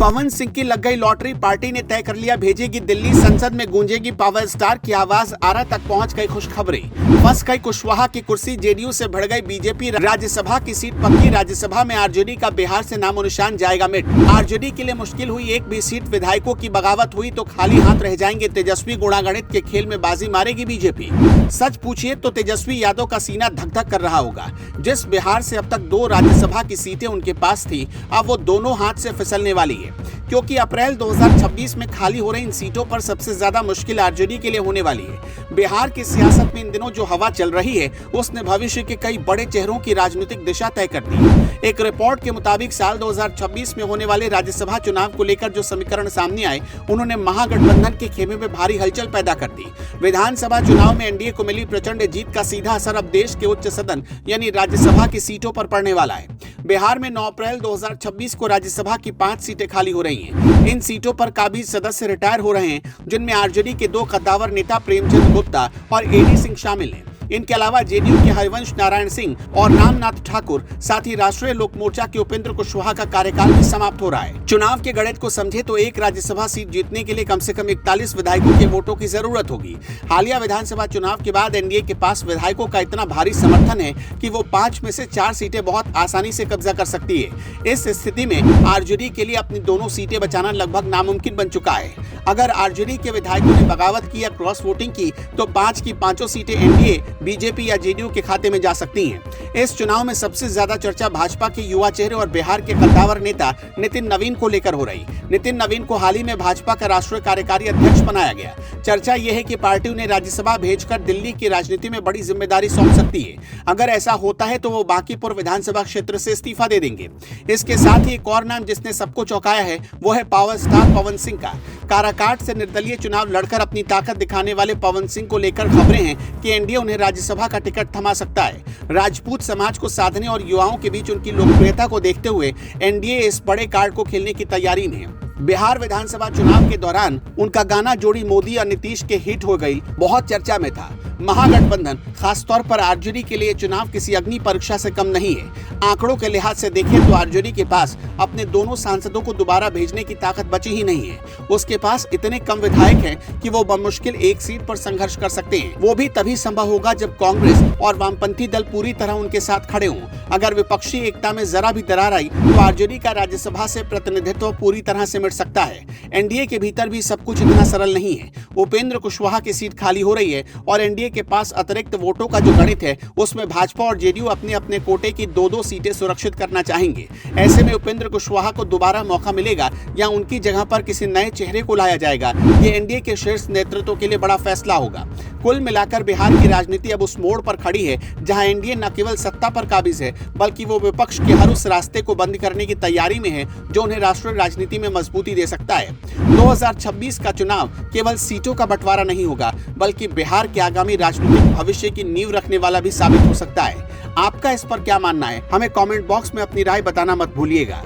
पवन सिंह की लग गई लॉटरी, पार्टी ने तय कर लिया भेजेगी दिल्ली, संसद में गूंजेगी पावर स्टार की आवाज, आरा तक पहुंच गई खुशखबरी। फंस गई कुशवाहा की कुर्सी, जेडीयू से बढ़ गई बीजेपी, राज्यसभा की सीट पक्की, राज्यसभा में आरजेडी का बिहार से नामो निशान जाएगा मिट। आरजेडी के लिए मुश्किल हुई एक भी सीट, विधायकों की बगावत हुई तो खाली हाथ रह जाएंगे तेजस्वी, गुणागणित के खेल में बाजी मारेगी बीजेपी। सच पूछिए तो तेजस्वी यादव का सीना धक धक कर रहा होगा। जिस बिहार से अब तक 2 राज्यसभा की सीटें उनके पास थी, अब वो दोनों हाथ से फिसलने वाली है, क्योंकि अप्रैल 2026 में खाली हो रही इन सीटों पर सबसे ज्यादा मुश्किल आरजेडी के लिए होने वाली है। बिहार की सियासत में इन दिनों जो हवा चल रही है, उसने भविष्य के कई बड़े चेहरों की राजनीतिक दिशा तय कर दी है। एक रिपोर्ट के मुताबिक साल 2026 में होने वाले राज्यसभा चुनाव को लेकर जो समीकरण सामने आए, उन्होंने महागठबंधन के खेमे में भारी हलचल पैदा कर दी। विधानसभा चुनाव में एनडीए को मिली प्रचंड जीत का सीधा असर अब देश के उच्च सदन यानी राज्यसभा की सीटों पर पड़ने वाला है। बिहार में 9 अप्रैल 2026 को राज्यसभा की 5 सीटें खाली हो रही हैं। इन सीटों पर काबिज सदस्य रिटायर हो रहे हैं, जिनमें आरजेडी के 2 कद्दावर नेता प्रेमचंद गुप्ता और एडी सिंह शामिल हैं। इनके अलावा जेडीयू के हरिवंश नारायण सिंह और रामनाथ ठाकुर, साथ ही राष्ट्रीय लोक मोर्चा के उपेंद्र कुशवाहा का कार्यकाल भी समाप्त हो रहा है। चुनाव के गणित को समझे तो एक राज्यसभा सीट जीतने के लिए कम से कम 41 विधायकों के वोटों की जरूरत होगी। हालिया विधानसभा चुनाव के बाद एनडीए के पास विधायकों का इतना भारी समर्थन है कि वो 5 में से 4 सीटें बहुत आसानी से कब्जा कर सकती है। इस स्थिति में आरजेडी के लिए अपनी दोनों सीटें बचाना लगभग नामुमकिन बन चुका है। अगर आरजेडी के विधायकों ने बगावत की या क्रॉस वोटिंग की तो 5 की 5 सीटें एनडीए, बीजेपी या जेडीयू के खाते में जा सकती हैं। इस चुनाव में सबसे ज्यादा चर्चा भाजपा के युवा चेहरे और बिहार के कद्दावर नेता नितिन नवीन को लेकर हो रही। नितिन नवीन को हाल ही में भाजपा का राष्ट्रीय कार्यकारी अध्यक्ष बनाया गया। चर्चा यह है कि पार्टी उन्हें राज्यसभा भेजकर दिल्ली की राजनीति में बड़ी जिम्मेदारी सौंप सकती है। अगर ऐसा होता है तो वो बांकीपुर विधानसभा क्षेत्र से इस्तीफा दे देंगे। इसके साथ ही एक और नाम जिसने सबको चौंकाया है, वो है पावर स्टार पवन सिंह का। काराकाट से निर्दलीय चुनाव लड़कर अपनी ताकत दिखाने वाले पवन सिंह को लेकर खबरें हैं कि एनडीए उन्हें राज्यसभा का टिकट थमा सकता है। राजपूत समाज को साधने और युवाओं के बीच उनकी लोकप्रियता को देखते हुए एनडीए इस बड़े कार्ड को खेलने की तैयारी में है। बिहार विधानसभा चुनाव के दौरान उनका गाना जोड़ी मोदी और नीतीश के हिट हो गई, बहुत चर्चा में था। महागठबंधन खासतौर पर आरजेडी के लिए चुनाव किसी अग्नि परीक्षा से कम नहीं है। आंकड़ों के लिहाज से देखें तो आरजेडी के पास अपने दोनों सांसदों को दोबारा भेजने की ताकत बची ही नहीं है। उसके पास इतने कम विधायक हैं कि वो बमुश्किल एक सीट पर संघर्ष कर सकते हैं। वो भी तभी संभव होगा जब कांग्रेस और वामपंथी दल पूरी तरह उनके साथ खड़े हों। अगर विपक्षी एकता में जरा भी दरार आई तो आरजेडी का राज्यसभा से प्रतिनिधित्व पूरी तरह से मिट सकता है। एनडीए के भीतर भी सब कुछ इतना सरल नहीं है। उपेंद्र कुशवाहा की सीट खाली हो रही है और एनडीए के पास अतिरिक्त वोटों का जो गणित है, उसमें भाजपा और जेडीयू अपने अपने कोटे की 2-2 सीटें सुरक्षित करना चाहेंगे। ऐसे में उपेंद्र कुशवाहा को दोबारा मौका मिलेगा या उनकी जगह पर किसी नए चेहरे को लाया जाएगा, ये एनडीए के शीर्ष नेतृत्व के लिए बड़ा फैसला होगा। कुल मिलाकर बिहार की राजनीति अब उस मोड़ पर खड़ी है जहां एनडीए न केवल सत्ता पर काबिज है, बल्कि वो विपक्ष के हर उस रास्ते को बंद करने की तैयारी में है जो उन्हें राष्ट्रीय राजनीति में मजबूती दे सकता है। 2026 का चुनाव केवल सीटों का बंटवारा नहीं होगा, बल्कि बिहार के आगामी राजनीतिक भविष्य की नींव रखने वाला भी साबित हो सकता है। आपका इस पर क्या मानना है? हमें कमेंट बॉक्स में अपनी राय बताना मत भूलिएगा।